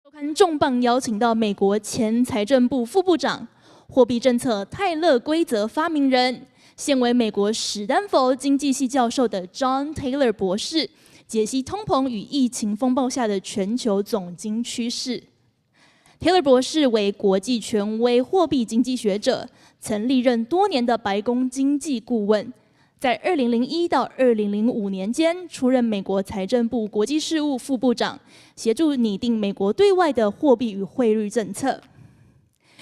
周刊重磅邀请到美国前财政部副部长、货币政策泰勒规则发明人，现为美国史丹佛经济系教授的 John Taylor 博士，解析通膨与疫情风暴下的全球总经趋势。Taylor 博士为国际权威货币经济学者，曾历任多年的白宫经济顾问。在2001到2005年间，出任美国财政部国际事务副部长，协助拟定美国对外的货币与汇率政策。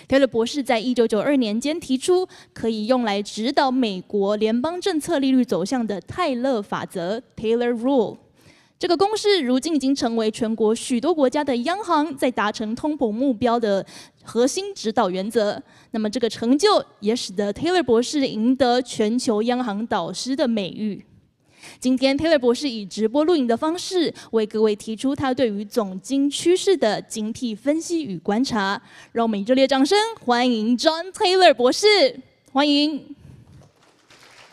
Taylor 博士在1992年间提出可以用来指导美国联邦政策利率走向的泰勒法则 （Taylor Rule）。这个公式如今已经成为全国许多国家的央行在达成通膨目标的核心指导原则。那么，这个成就也使得 Taylor 博士赢得全球央行导师的美誉。今天 ，Taylor 博士以直播录影的方式为各位提出他对于总经趋势的精辟分析与观察。让我们以热烈掌声欢迎 John Taylor 博士，欢迎。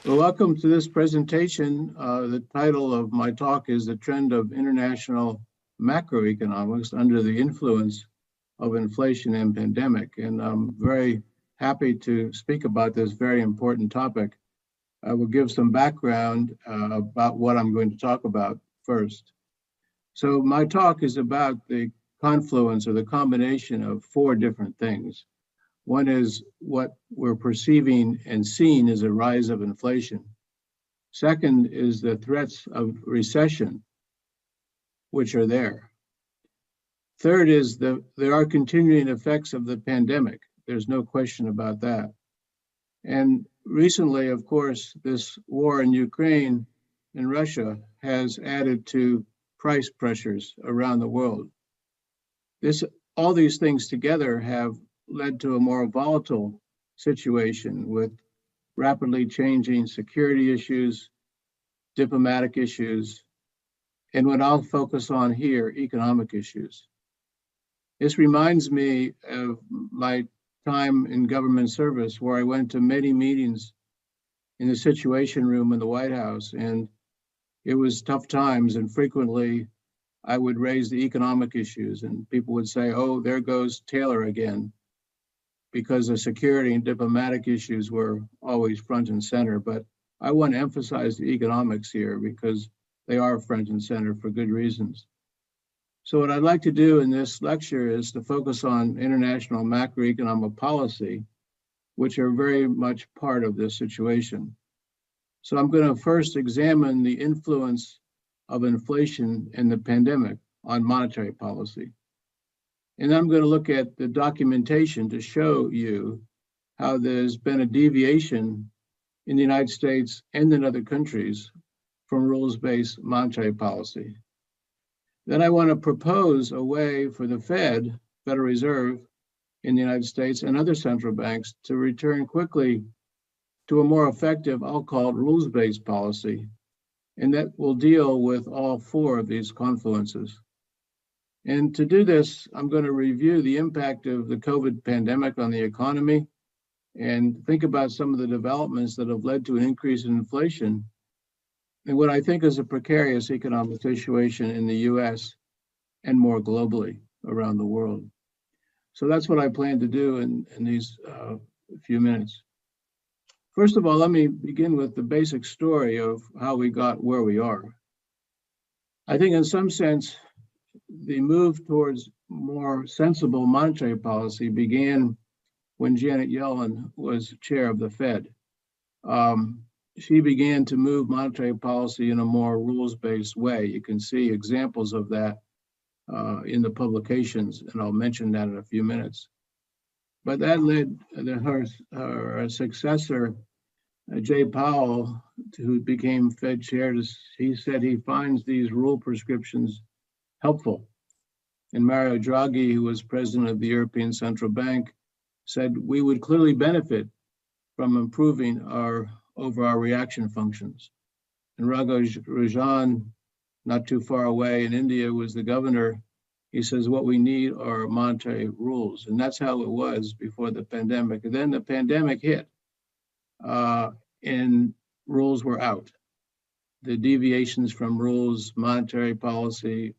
Well, welcome to this presentation. The title of my talk is The Trend of International Macroeconomics Under the Influence of Inflation and Pandemic. And I'm very happy to speak about this very important topic. I will give some background about what I'm going to talk about first. So my talk is about the confluence or the combination of four different things. One is what we're perceiving and seeing as a rise of inflation. Second is the threats of recession, which are there. Third is there are continuing effects of the pandemic. There's no question about that. And recently, of course, this war in Ukraine and Russia has added to price pressures around the world. All these things together have led to a more volatile situation with rapidly changing security issues, diplomatic issues, and what I'll focus on here, economic issues. This reminds me of my time in government service where I went to many meetings in the Situation Room in the White House, and it was tough times, and frequently I would raise the economic issues and people would say, oh, there goes Taylor again, because the security and diplomatic issues were always front and center. But I want to emphasize the economics here because they are front and center for good reasons. So what I'd like to do in this lecture is to focus on international macroeconomic policy, which are very much part of this situation. So I'm going to first examine the influence of inflation and the pandemic on monetary policy. And I'm going to look at the documentation to show you how there's been a deviation in the United States and in other countries from rules-based monetary policy. Then I want to propose a way for the Federal Reserve in the United States and other central banks to return quickly to a more effective, I'll call it rules-based policy. And that will deal with all four of these confluences. And to do this, I'm going to review the impact of the COVID pandemic on the economy and think about some of the developments that have led to an increase in inflation and what I think is a precarious economic situation in the US and more globally around the world. So that's what I plan to do in these few minutes. First of all, let me begin with the basic story of how we got where we are. I think in some sense, the move towards more sensible monetary policy began when Janet Yellen was chair of the Fed. She began to move monetary policy in a more rules-based way. You can see examples of that in the publications, and I'll mention that in a few minutes. But that led her successor, Jay Powell, who became Fed chair, he said he finds these rule prescriptions helpful. And Mario Draghi, who was president of the European Central Bank, said we would clearly benefit from improving our reaction functions. And Raghu Rajan, not too far away in India, was the governor. He says what we need are monetary rules. And that's how it was before the pandemic. And then the pandemic hit and rules were out. The deviations from rules, monetary policy,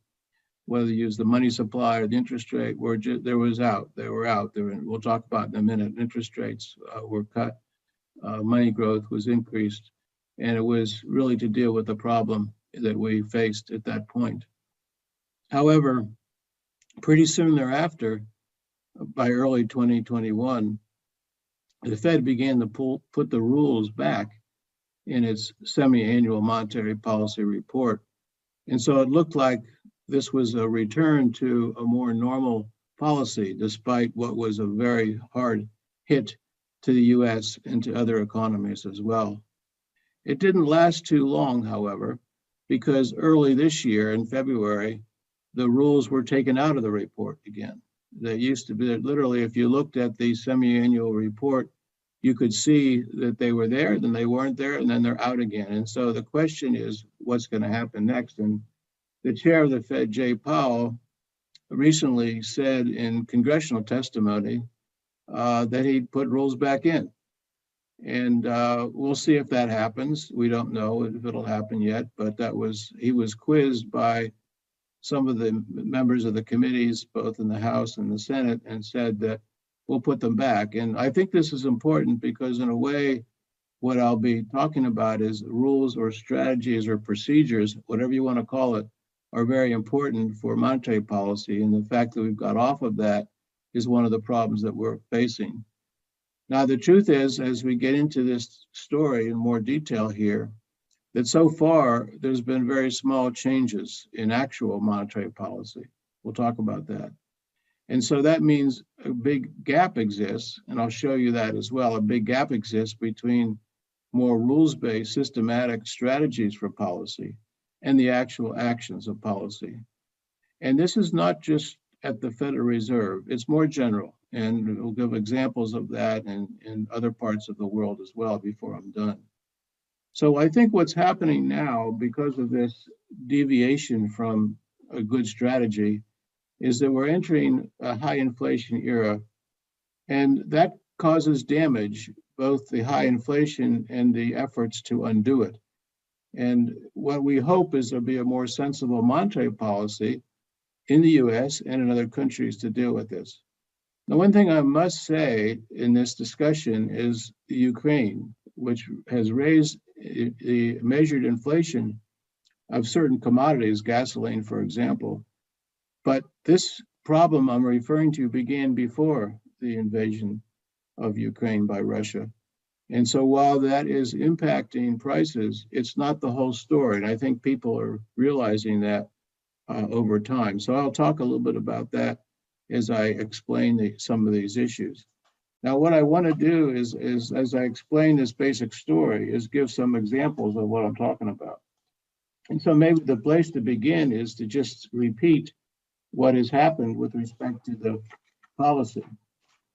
whether you use the money supply or the interest rate, they were out. We'll talk about in a minute. Interest rates were cut, money growth was increased, and it was really to deal with the problem that we faced at that point. However, pretty soon thereafter, by early 2021, the Fed began to put the rules back in its semi-annual monetary policy report. And so it looked like this was a return to a more normal policy, despite what was a very hard hit to the US and to other economies as well. It didn't last too long, however, because early this year in February, the rules were taken out of the report again. They used to be, literally, if you looked at the semi-annual report, you could see that they were there, then they weren't there, and then they're out again. And so the question is, what's going to happen next? And the chair of the Fed, Jay Powell, recently said in congressional testimony that he'd put rules back in. And we'll see if that happens. We don't know if it'll happen yet, but he was quizzed by some of the members of the committees, both in the House and the Senate, and said that we'll put them back. And I think this is important because in a way, what I'll be talking about is rules or strategies or procedures, whatever you want to call it, are very important for monetary policy. And the fact that we've got off of that is one of the problems that we're facing. Now, the truth is, as we get into this story in more detail here, that so far there's been very small changes in actual monetary policy. We'll talk about that. And so that means a big gap exists, and I'll show you that as well. A big gap exists between more rules-based systematic strategies for policy and the actual actions of policy. And this is not just at the Federal Reserve, it's more general. And we'll give examples of that in other parts of the world as well before I'm done. So I think what's happening now, because of this deviation from a good strategy, is that we're entering a high inflation era, and that causes damage, both the high inflation and the efforts to undo it. And what we hope is there'll be a more sensible monetary policy in the US and in other countries to deal with this. Now, one thing I must say in this discussion is Ukraine, which has raised the measured inflation of certain commodities, gasoline, for example. But this problem I'm referring to began before the invasion of Ukraine by Russia. And so while that is impacting prices, it's not the whole story. And I think people are realizing that over time. So I'll talk a little bit about that as I explain some of these issues. Now, what I want to do is as I explain this basic story, is give some examples of what I'm talking about. And so maybe the place to begin is to just repeat what has happened with respect to the policy.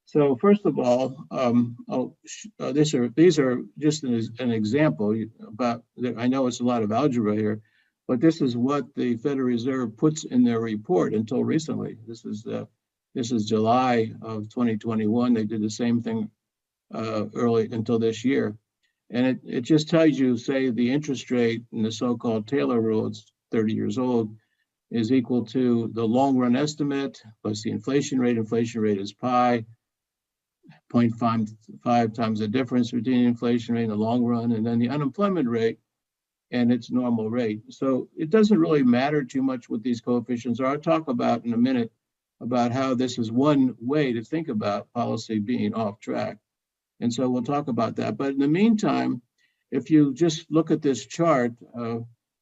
So first of all, these are just an example about, I know it's a lot of algebra here, but this is what the Federal Reserve puts in their report until recently. This is July of 2021. They did the same thing early until this year. And it just tells you, say, the interest rate in the so-called Taylor rule, it's 30 years old, is equal to the long run estimate plus the inflation rate. Inflation rate is pi, 0.5 times the difference between the inflation rate and the long run, and then the unemployment rate and its normal rate. So it doesn't really matter too much what these coefficients are. I'll talk about in a minute about how this is one way to think about policy being off track. And so we'll talk about that. But in the meantime, if you just look at this chart,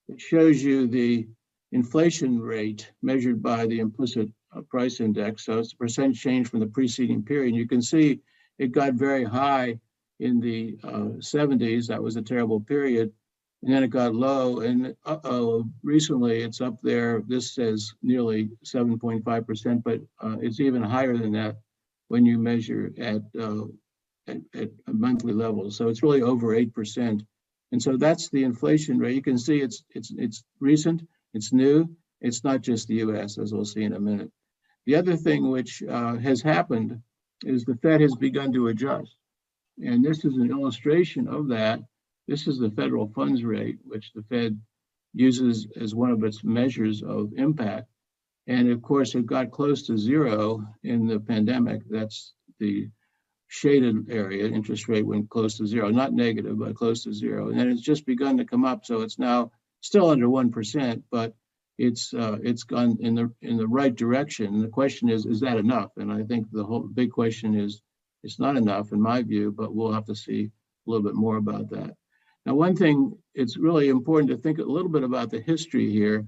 it shows you the inflation rate measured by the implicit price index. So it's the percent change from the preceding period. You can see it got very high in the 70s. That was a terrible period. And then it got low, and recently it's up there. This says nearly 7.5%, but it's even higher than that when you measure at monthly levels. So it's really over 8%. And so that's the inflation rate. You can see it's recent, it's new. It's not just the US, as we'll see in a minute. The other thing which has happened is the Fed has begun to adjust. And this is an illustration of that. This is the federal funds rate, which the Fed uses as one of its measures of impact. And of course, it got close to zero in the pandemic. That's the shaded area. Interest rate went close to zero, not negative, but close to zero. And then it's just begun to come up. So it's now still under 1%, but it's gone in the right direction. And the question is that enough? And I think the whole big question is, it's not enough in my view, but we'll have to see a little bit more about that. Now, one thing, it's really important to think a little bit about the history here.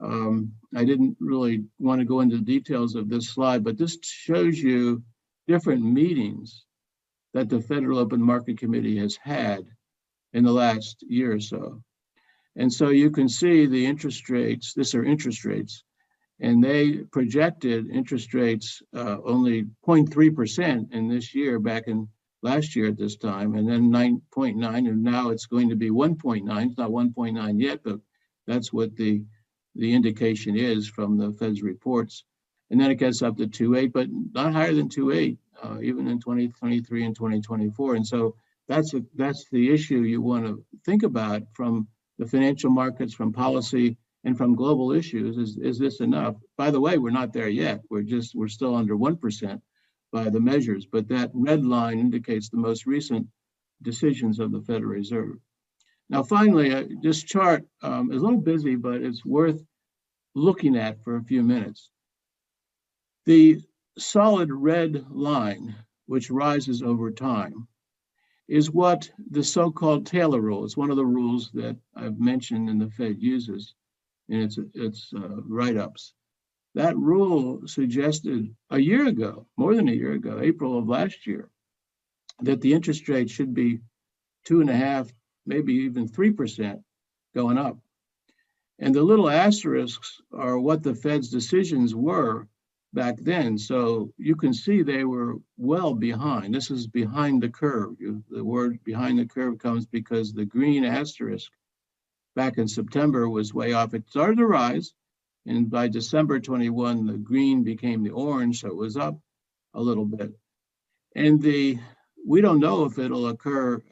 I didn't really want to go into the details of this slide, but this shows you different meetings that the Federal Open Market Committee has had in the last year or so. And so you can see the interest rates, these are interest rates, and they projected interest rates only 0.3% in this year, back in last year at this time, and then 9.9, and now it's going to be 1.9. It's not 1.9 yet, but that's what the indication is from the Fed's reports. And then it gets up to 2.8, but not higher than 2.8, even in 2023 and 2024. And so that's the issue you want to think about from the financial markets, from policy, and from global issues. Is this enough? By the way, we're not there yet. We're still under 1% by the measures, but that red line indicates the most recent decisions of the Federal Reserve. Now, finally, this chart is a little busy, but it's worth looking at for a few minutes. The solid red line, which rises over time, is what the so-called Taylor rule. It's one of the rules that I've mentioned and the Fed uses in its write-ups. That rule suggested a year ago, more than a year ago, April of last year, that the interest rate should be 2.5%, maybe even 3% going up. And the little asterisks are what the Fed's decisions were back then. So you can see they were well behind. This is behind the curve. The word behind the curve comes because the green asterisk back in September was way off. It started to rise, and by December 21, the green became the orange, so it was up a little bit. And we don't know if it'll occur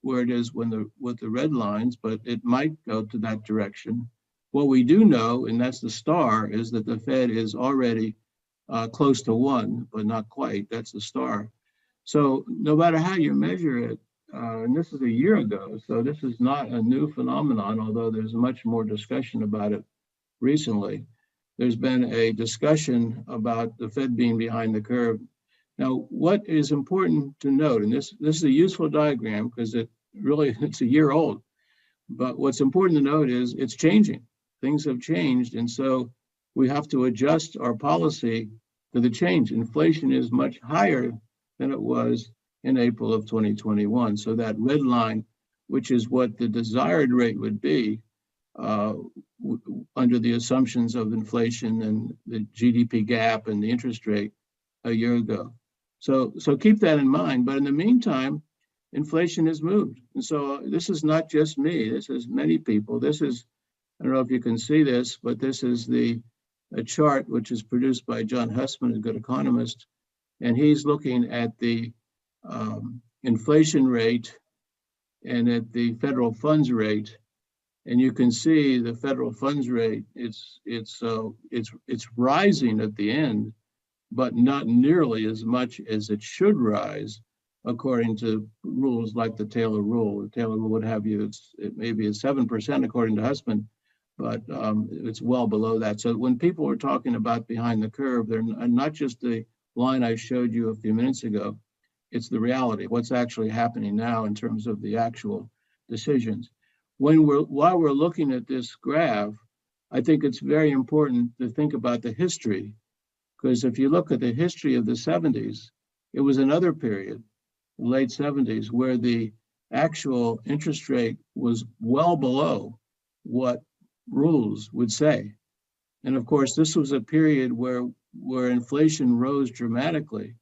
where it is with the red lines, but it might go to that direction. What we do know, and that's the star, is that the Fed is already close to 1, but not quite. That's the star. So no matter how you measure it, and this is a year ago, so this is not a new phenomenon, although there's much more discussion about it recently. There's been a discussion about the Fed being behind the curve. Now, what is important to note, and this is a useful diagram because it's a year old, but what's important to note is it's changing. Things have changed, and so we have to adjust our policy to the change. Inflation is much higher than it was in April of 2021. So that red line, which is what the desired rate would be under the assumptions of inflation and the GDP gap and the interest rate a year ago. So keep that in mind. But in the meantime, inflation has moved. And so this is not just me. This is many people. This is, I don't know if you can see this, but this is a chart which is produced by John Hussman, a good economist. And he's looking at the inflation rate and at the federal funds rate. And you can see the federal funds rate, it's rising at the end, but not nearly as much as it should rise, according to rules like the Taylor rule. The Taylor rule would have you, it maybe is 7% according to Hussman, but it's well below that. So when people are talking about behind the curve, they're not just the line I showed you a few minutes ago, it's the reality, what's actually happening now in terms of the actual decisions. While we're looking at this graph, I think it's very important to think about the history, because if you look at the history of the 70s, it was another period, the late 70s, where the actual interest rate was well below what rules would say. And of course, this was a period where inflation rose dramatically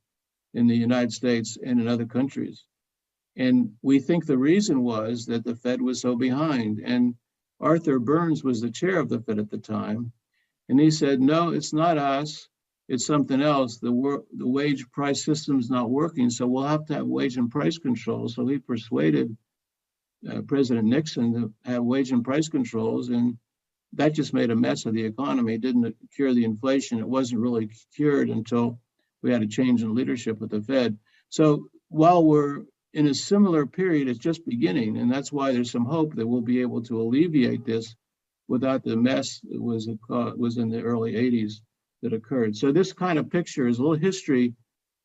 in the United States and in other countries. And we think the reason was that the Fed was so behind. And Arthur Burns was the chair of the Fed at the time. And he said, no, it's not us, it's something else. The wage price system is not working, so we'll have to have wage and price control. So he persuaded President Nixon to have wage and price controls. And that just made a mess of the economy. It didn't cure the inflation. It wasn't really cured until we had a change in leadership at the Fed. So while we're in a similar period, it's just beginning, and that's why there's some hope that we'll be able to alleviate this without the mess that was in the early 80s that occurred. So this kind of picture is a little history,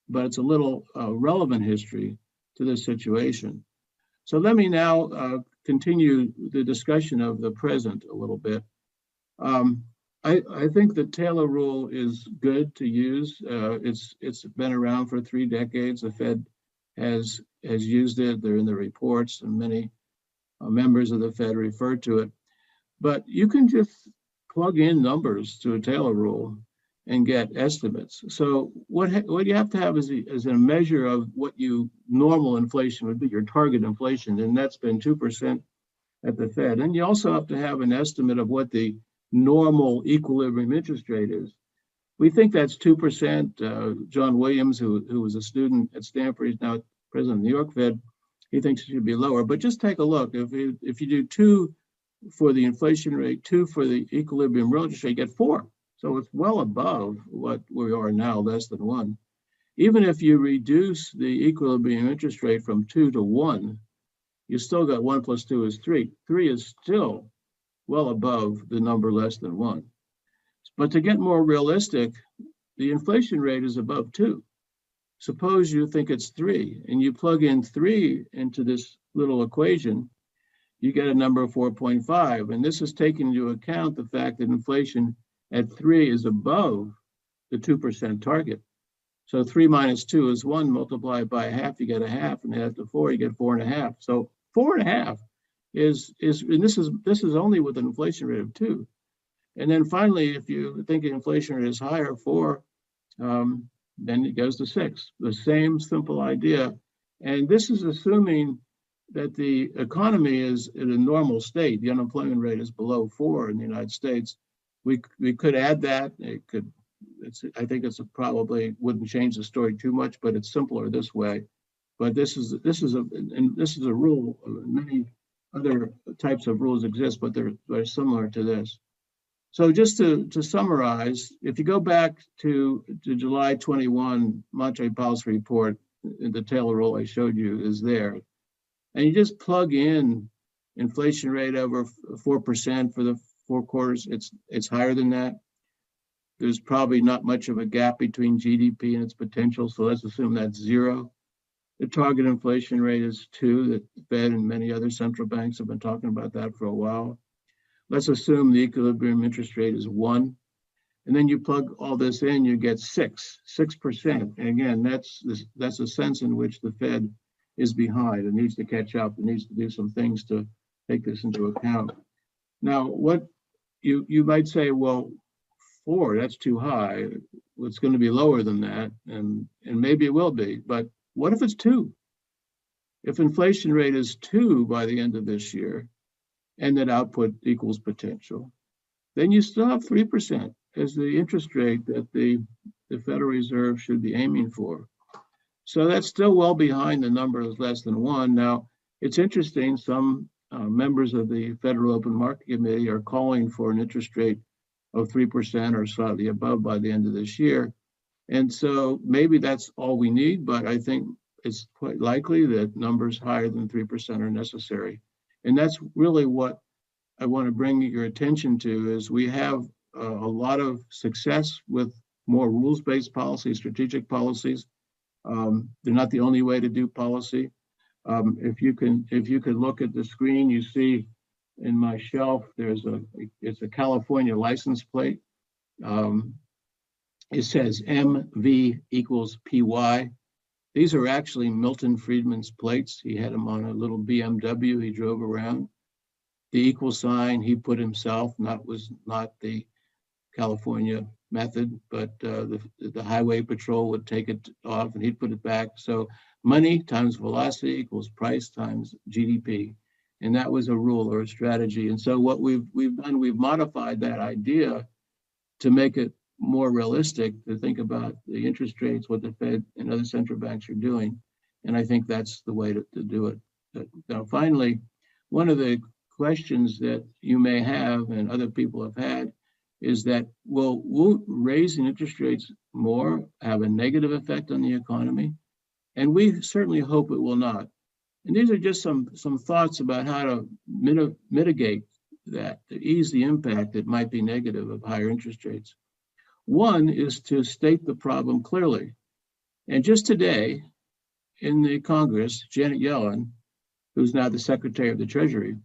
but it's a little relevant history to this situation. So let me now continue the discussion of the present a little bit. I think the Taylor rule is good to use. It's been around for 3 decades. The Fed has used it. They're in the reports, and many members of the Fed refer to it. But you can just plug in numbers to a Taylor rule and get estimates. So what you have to have is a measure of what normal inflation would be, your target inflation, and that's been 2% at the Fed. And you also have to have an estimate of what the normal equilibrium interest rate is. We think that's 2%. John Williams, who was a student at Stanford, he's now president of the New York Fed, he thinks it should be lower. But just take a look. If you do 2 for the inflation rate, 2 for the equilibrium real interest rate, you get 4. So it's well above what we are now, less than 1. Even if you reduce the equilibrium interest rate from 2 to 1, you still got 1 plus 2 is 3. 3 is still well above the number less than 1. But to get more realistic, the inflation rate is above 2. Suppose you think it's 3, and you plug in 3 into this little equation, you get a number of 4.5. And this is taking into account the fact that inflation at 3 is above the 2% target. So 3 minus 2 is 1, multiplied by a half, you get a half, and add to 4, you get 4.5. So 4.5 is and this is only with an inflation rate of 2. And then finally, if you think the inflation rate is higher, 4, then it goes to 6. The same simple idea. And this is assuming that the economy is in a normal state. The unemployment rate is below 4 in the United States. We could add that. I think it's probably wouldn't change the story too much, but it's simpler this way. But this is a rule. Many other types of rules exist, but they're very similar to this. So just to summarize, if you go back to July 21 monetary policy report, the Taylor rule I showed you is there, and you just plug in inflation rate over 4% for the 4 quarters, it's higher than that. There's probably not much of a gap between GDP and its potential, so let's assume that's 0. The target inflation rate is 2. The Fed and many other central banks have been talking about that for a while. Let's assume the equilibrium interest rate is 1. And then you plug all this in, you get 6%. And again, that's a sense in which the Fed is behind. It needs to catch up. It needs to do some things to take this into account. Now, what you might say, well, 4, that's too high. It's going to be lower than that, and maybe it will be. But what if it's 2? If inflation rate is 2 by the end of this year, and that output equals potential, then you still have 3% as the interest rate that the Federal Reserve should be aiming for. So that's still well behind the number is less than 1. Now, it's interesting, some members of the Federal Open Market Committee are calling for an interest rate of 3% or slightly above by the end of this year. And so maybe that's all we need, but I think it's quite likely that numbers higher than 3% are necessary. And that's really what I want to bring your attention to, is we have a lot of success with more rules-based policies, strategic policies. They're not the only way to do policy. If you can look at the screen, you see in my shelf, it's a California license plate. It says MV equals PY. These are actually Milton Friedman's plates. He had them on a little BMW he drove around. The equal sign he put himself, was not the California method, but the highway patrol would take it off and he'd put it back. So money times velocity equals price times GDP. And that was a rule or a strategy. And so what we've done, we've modified that idea to make it more realistic, to think about the interest rates, what the Fed and other central banks are doing. And I think that's the way to do it. Now, finally, one of the questions that you may have and other people have had is that, well, will raising interest rates more have a negative effect on the economy? And we certainly hope it will not. And these are just some thoughts about how to mitigate that, to ease the impact that might be negative of higher interest rates. One is to state the problem clearly. And just today in the Congress, Janet Yellen, who's now the Secretary of the Treasury,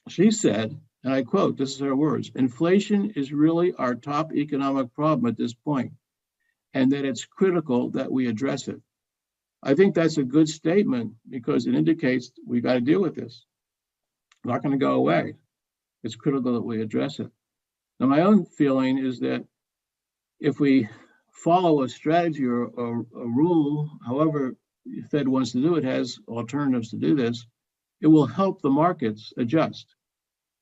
she said, and I quote, this is her words, "Inflation is really our top economic problem at this point, and that it's critical that we address it." I think that's a good statement because it indicates we got to deal with this. It's not going to go away. It's critical that we address it. Now, my own feeling is that if we follow a strategy or a rule, however the Fed wants to do it, has alternatives to do this, it will help the markets adjust.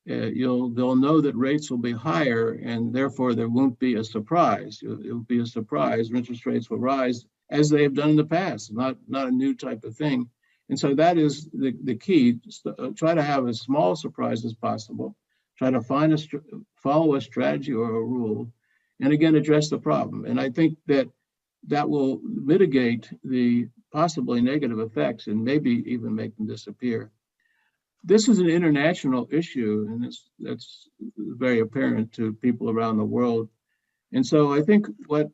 They'll know that rates will be higher, and therefore there won't be a surprise. It will be a surprise. Interest rates will rise as they have done in the past, not a new type of thing. And so that is the key. Try to have as small surprise as possible. Try to follow a strategy or a rule, and again, address the problem. And I think that will mitigate the possibly negative effects and maybe even make them disappear. This is an international issue, and that's very apparent to people around the world. And so I think what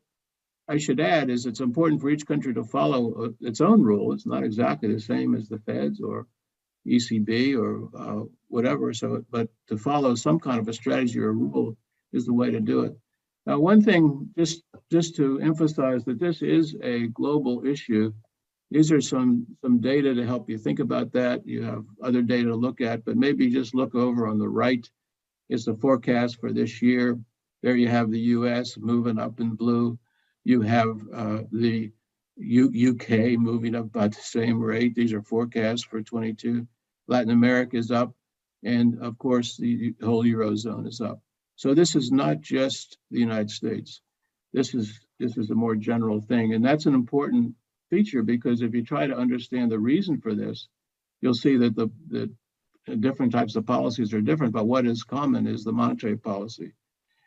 I should add is it's important for each country to follow its own rule. It's not exactly the same as the Fed's or ECB or whatever. But to follow some kind of a strategy or a rule is the way to do it. Now, one thing, just to emphasize that this is a global issue. These are some data to help you think about that. You have other data to look at, but maybe just look over on the right. It's the forecast for this year. There you have the US moving up in blue. You have the UK moving up about the same rate. These are forecasts for 22. Latin America is up. And of course, the whole Eurozone is up. So this is not just the United States. This is a more general thing. And that's an important feature because if you try to understand the reason for this, you'll see that the different types of policies are different, but what is common is the monetary policy.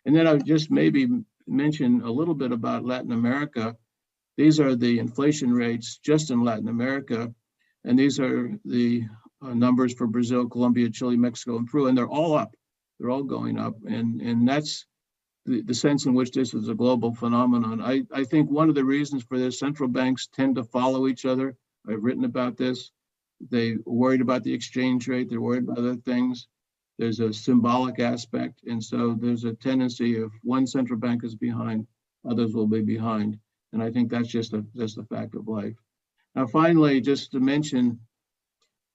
And then I would just maybe mention a little bit about Latin America. These are the inflation rates just in Latin America. And these are the numbers for Brazil, Colombia, Chile, Mexico, and Peru, and they're all up. They're all going up. And that's the sense in which this is a global phenomenon. I think one of the reasons for this, central banks tend to follow each other. I've written about this. They're worried about the exchange rate. They're worried about other things. There's a symbolic aspect. And so there's a tendency if one central bank is behind, others will be behind. And I think that's just a fact of life. Now, finally, just to mention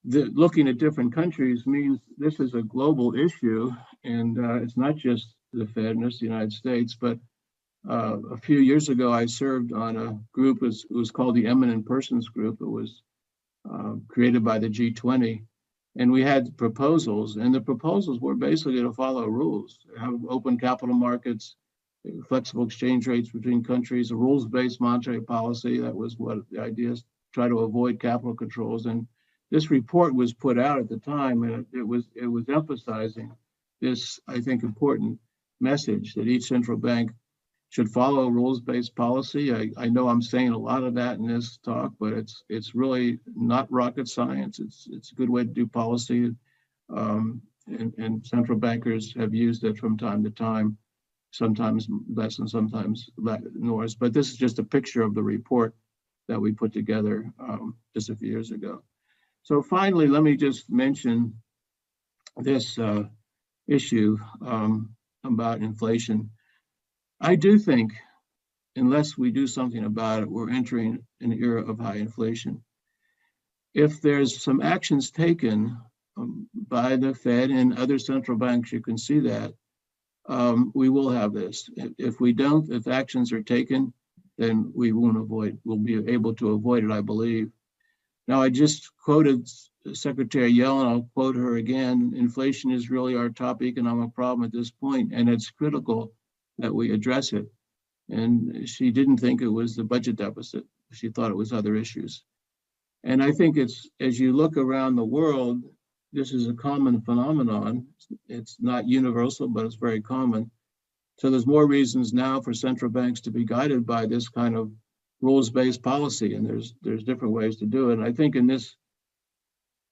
that looking at different countries means this is a global issue. And it's not just the Fed and it's the United States, but a few years ago, I served on a group, it was called the Eminent Persons Group. It was created by the G20. And we had proposals, and the proposals were basically to follow rules, have open capital markets, flexible exchange rates between countries, a rules-based monetary policy. That was what the idea is, try to avoid capital controls. And this report was put out at the time, and it was emphasizing this, I think, important message that each central bank should follow a rules-based policy. I know I'm saying a lot of that in this talk, but it's really not rocket science. It's a good way to do policy, and central bankers have used it from time to time, sometimes less and sometimes more. But this is just a picture of the report that we put together just a few years ago. So finally, let me just mention this issue about inflation. I do think, unless we do something about it, we're entering an era of high inflation. If there's some actions taken by the Fed and other central banks, you can see that, we will have this. If we don't, if actions are taken, then we'll be able to avoid it, I believe. Now, I just quoted Secretary Yellen, I'll quote her again. Inflation is really our top economic problem at this point, and it's critical that we address it. And she didn't think it was the budget deficit. She thought it was other issues. And I think it's, as you look around the world, this is a common phenomenon. It's not universal, but it's very common. So there's more reasons now for central banks to be guided by this kind of rules-based policy, and there's different ways to do it. And I think in this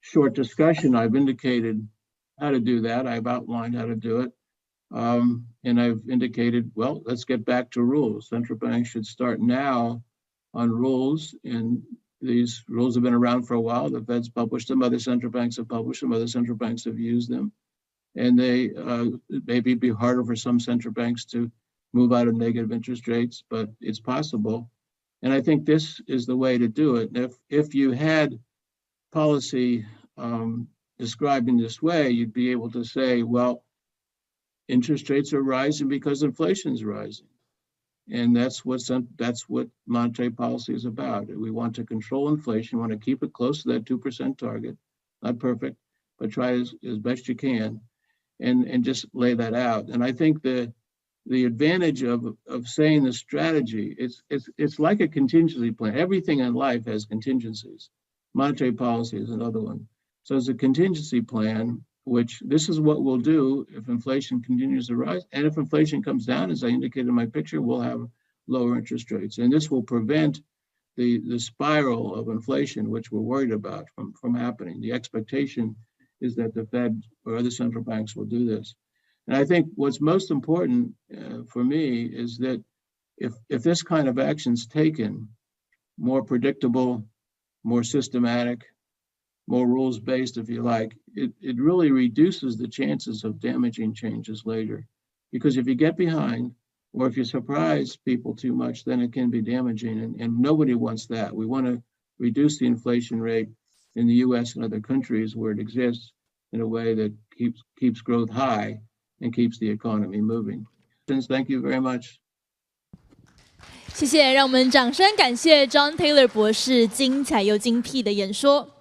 short discussion, I've indicated how to do that. I've outlined how to do it. And I've indicated, well, let's get back to rules. Central banks should start now on rules, and these rules have been around for a while. The Fed's published them, other central banks have published them, other central banks have used them. And they maybe be harder for some central banks to move out of negative interest rates, but it's possible. And I think this is the way to do it. If you had policy described in this way, you'd be able to say, well, interest rates are rising because inflation is rising. And that's what monetary policy is about. We want to control inflation, want to keep it close to that 2% target. Not perfect, but try as best you can, and just lay that out. And I think the advantage of saying the strategy, it's like a contingency plan. Everything in life has contingencies. Monetary policy is another one. So it's a contingency plan, which this is what we'll do if inflation continues to rise. And if inflation comes down, as I indicated in my picture, we'll have lower interest rates. And this will prevent the spiral of inflation, which we're worried about from happening. The expectation is that the Fed or other central banks will do this. And I think what's most important for me is that if this kind of action is taken, more predictable, more systematic, more rules-based, if you like, it really reduces the chances of damaging changes later. Because if you get behind, or if you surprise people too much, then it can be damaging, and nobody wants that. We want to reduce the inflation rate in the US and other countries where it exists in a way that keeps growth high and keeps the economy moving. Thank you very much. 谢谢，让我们掌声感谢 John Taylor 博士精彩又精辟的演说。